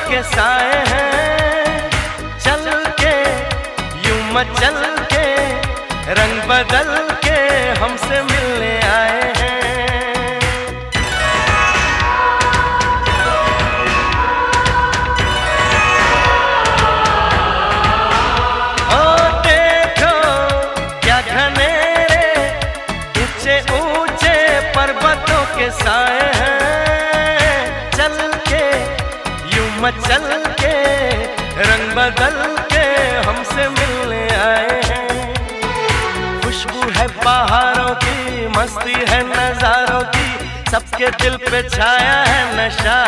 के साए हैं, चल के यूं मचल के रंग बदल के हमसे मिलने आए हैं। ओ देखो क्या घनेरे ऊंचे ऊंचे पर्वतों के साए हैं, चल के यूं मचल के रंग बदल के हमसे मिलने आए हैं। खुशबू है बहारों की, मस्ती है नजारों की, सबके दिल पे छाया है नशा।